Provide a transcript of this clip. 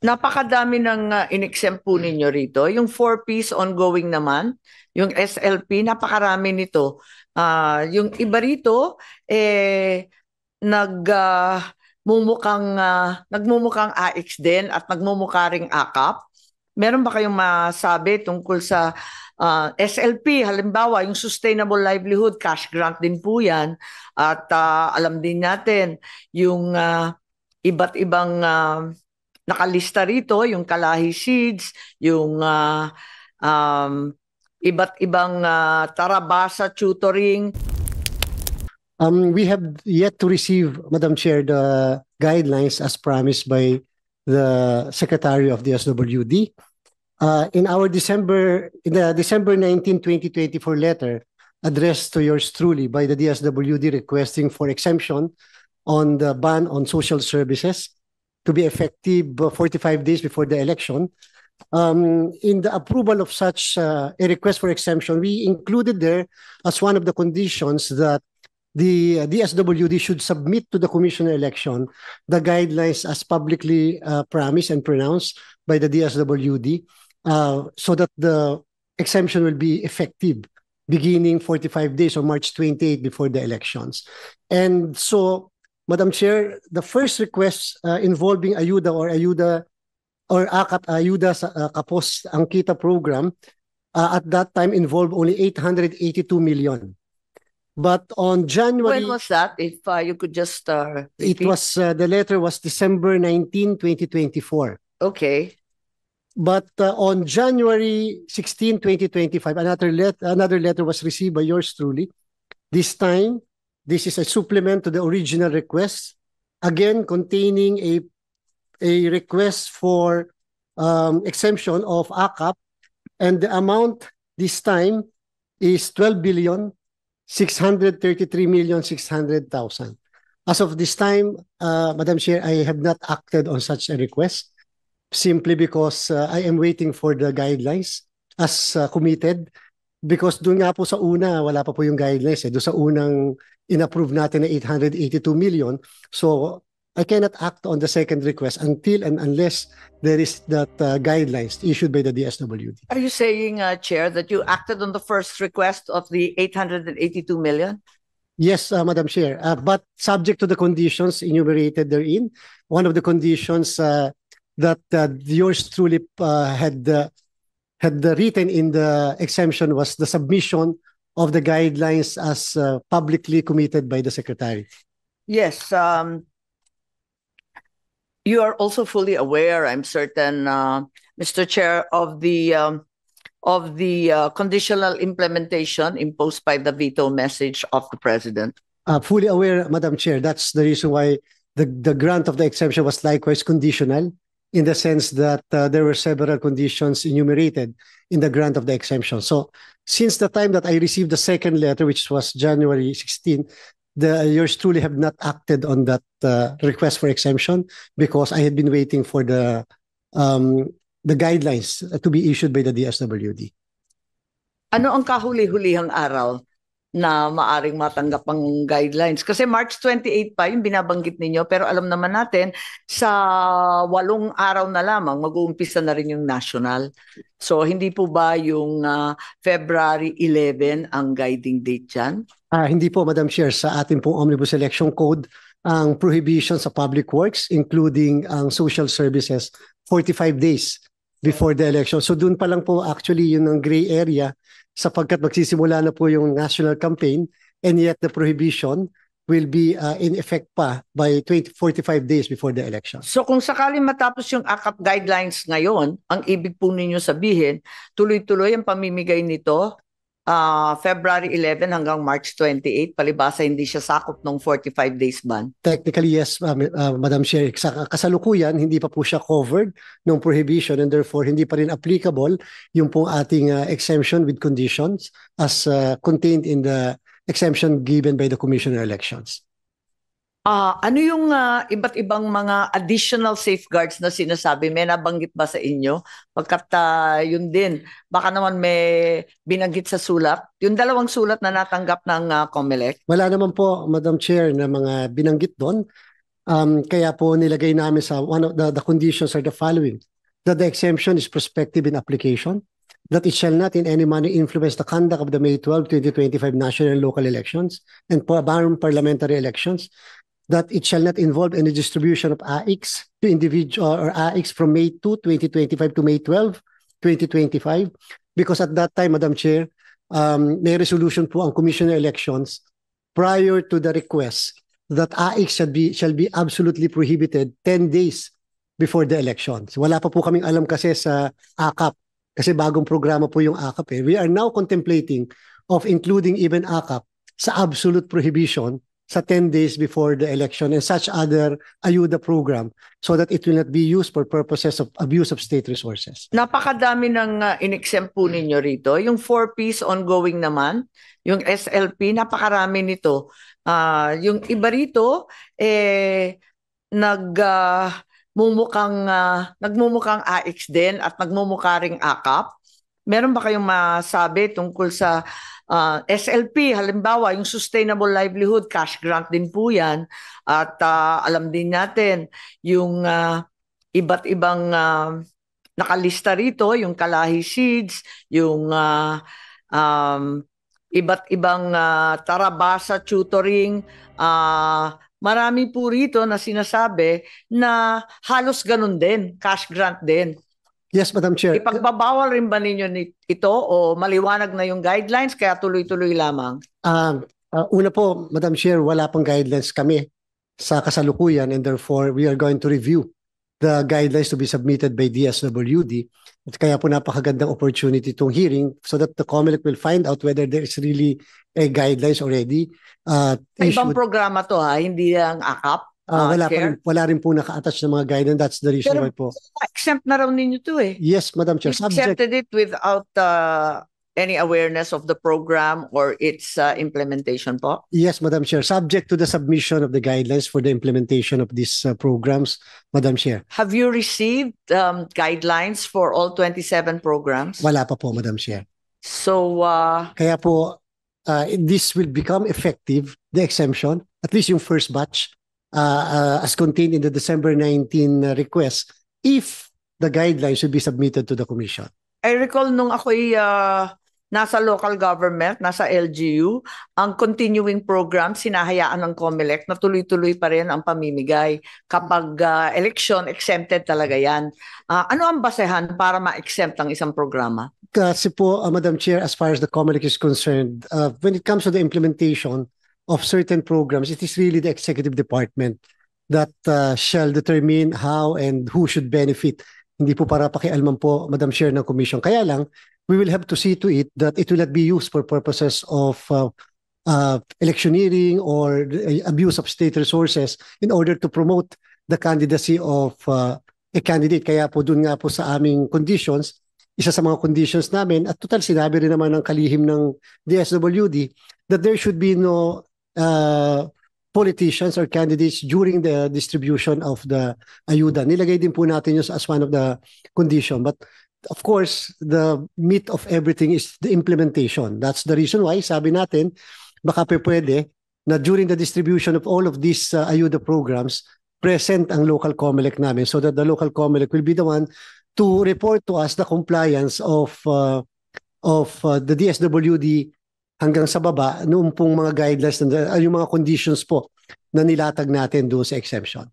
Napakadami ng in-exempt po ninyo rito. Yung 4 Ps ongoing naman, yung SLP, napakarami nito. Yung iba rito, nagmumukhang AX din at nagmumukha ring AKAP. Meron ba kayong masabi tungkol sa SLP? Halimbawa, yung Sustainable Livelihood Cash Grant din po yan. At alam din natin yung iba't ibang nakalista rito, yung Kalahi Seeds, yung um, iba't ibang Tarabasa Tutoring. We have yet to receive, Madam Chair, the guidelines as promised by the Secretary of the SWD. In the December 19, 2024 letter addressed to yours truly by the DSWD requesting for exemption on the ban on social services to be effective 45 days before the election. In the approval of such a request for exemption, we included there as one of the conditions that the DSWD should submit to the Commission on Election the guidelines as publicly promised and pronounced by the DSWD so that the exemption will be effective beginning 45 days or March 28 before the elections. And so, Madam Chair, the first request involving Ayuda or AKAP Ayuda sa Kapos Angkita program at that time involved only 882 million. But on January... When was that? If you could just repeat. The letter was December 19, 2024. Okay. But on January 16, 2025, another letter was received by yours truly. This time, this is a supplement to the original request, again containing a request for exemption of AKAP, and the amount this time is 12,633,600,000. As of this time, Madam Chair, I have not acted on such a request simply because I am waiting for the guidelines as committed. Because doon nga po sa una, wala pa po yung guidelines. Doon sa unang in-approve natin na 882 million. So I cannot act on the second request until and unless there is that guidelines issued by the DSWD. Are you saying, Chair, that you acted on the first request of the 882 million? Yes, Madam Chair, but subject to the conditions enumerated therein. One of the conditions that yours truly had written in the exemption was the submission of the guidelines as publicly committed by the Secretary. Yes. You are also fully aware, I'm certain, Mr. Chair, of the conditional implementation imposed by the veto message of the President. Fully aware, Madam Chair. That's the reason why the grant of the exemption was likewise conditional, in the sense that there were several conditions enumerated in the grant of the exemption. So since the time that I received the second letter, which was January 16, yours truly have not acted on that request for exemption because I had been waiting for the guidelines to be issued by the DSWD. Ano ang kahuli-hulihang araw na maaring matanggap ang guidelines? Kasi March 28 pa yung binabanggit ninyo, pero alam naman natin sa 8 araw na lamang mag-uumpisa na rin yung national. So hindi po ba yung February 11 ang guiding date dyan? Hindi po, Madam Chair. Sa ating pong Omnibus Election Code, ang prohibition sa public works, including ang social services, 45 days before the election. So doon pa lang po actually yun ang gray area sapagkat magsisimula na po yung national campaign, and yet the prohibition will be in effect pa by 45 days before the election. So kung sakaling matapos yung AKAP guidelines ngayon, ang ibig po ninyo sabihin, tuloy-tuloy ang pamimigay nito February 11 hanggang March 28, palibasa hindi siya sakop ng 45 days ban? Technically, yes, Madam Chair. Sa kasalukuyan, hindi pa po siya covered ng prohibition, and therefore hindi pa rin applicable yung pong ating exemption with conditions as contained in the exemption given by the Commission on Elections. Ano yung iba't ibang mga additional safeguards na sinasabi? May nabanggit ba sa inyo? Pagkat yun din, baka naman may binanggit sa sulat. Yung 2 sulat na natanggap ng COMELEC? Wala naman po, Madam Chair, na mga binanggit doon. Kaya po nilagay namin sa one of the conditions are the following: that the exemption is prospective in application, that it shall not in any manner influence the conduct of the May 12, 2025 national and local elections and parliamentary elections, that it shall not involve any distribution of AIX to individual or AIX from May 2, 2025 to May 12, 2025, because at that time, Madam Chair, may resolution po ang Commission on Elections prior to the request that AIX shall be absolutely prohibited 10 days before the elections. Wala pa po kaming alam kasi sa AKAP, kasi bagong programa po yung AKAP eh. We are now contemplating of including even AKAP sa absolute prohibition sa 10 days before the election and such other ayuda program so that it will not be used for purposes of abuse of state resources. Napakadami ng in-exempt po ninyo rito. Yung 4Ps ongoing naman, yung SLP, napakarami nito. Yung iba rito, nagmumukhang AX din at nagmumukha ring AKAP. Meron ba kayong masabi tungkol sa SLP? Halimbawa, yung Sustainable Livelihood, cash grant din po yan. At alam din natin, yung iba't ibang nakalista rito, yung Kalahi Seeds, yung iba't ibang Tarabasa tutoring, marami po rito na sinasabi na halos ganun din, cash grant din. Yes, Madam Chair. Ipagbabawal rin ba ninyo ito o maliwanag na yung guidelines kaya tuloy-tuloy lamang? Una po, Madam Chair, wala pang guidelines kami sa kasalukuyan and therefore we are going to review the guidelines to be submitted by DSWD. At kaya po napakagandang opportunity itong hearing so that the COMELEC will find out whether there is really a guidelines already. Ibang programa to hindi ang AKAP? Wala rin po naka-attach na mga guidance. That's the reason why po. Exempt na raw ninyo to eh. Yes, Madam Chair. Accepted it without any awareness of the program or its implementation po? Yes, Madam Chair. Subject to the submission of the guidelines for the implementation of these programs, Madam Chair. Have you received guidelines for all 27 programs? Wala pa po, Madam Chair. So, kaya po, this will become effective, the exemption, at least yung first batch, as contained in the December 19 request, if the guidelines should be submitted to the Commission. I recall nung ako'y nasa local government, nasa LGU, ang continuing program, sinahayaan ng COMELEC na tuloy-tuloy pa rin ang pamimigay. Kapag election, exempted talaga yan. Ano ang basehan para ma-exempt ang isang programa? Kasi po, Madam Chair, as far as the COMELEC is concerned, when it comes to the implementation of certain programs, it is really the executive department that shall determine how and who should benefit. Hindi po para pakialaman po, Madam Chair ng Commission. Kaya lang, we will have to see to it that it will not be used for purposes of electioneering or abuse of state resources in order to promote the candidacy of a candidate. Kaya po dun nga po sa aming conditions, isa sa mga conditions namin, at total sinabi rin naman ng kalihim ng DSWD, that there should be no politicians or candidates during the distribution of the ayuda. Nilagay din po natin yun as one of the condition. But of course, the meat of everything is the implementation. That's the reason why, sabi natin, baka pwede na during the distribution of all of these ayuda programs, present ang local COMELEC namin so that the local COMELEC will be the one to report to us the compliance of the DSWD hanggang sa baba, noong pong mga guidelines, yung mga conditions po na nilatag natin doon sa exemption.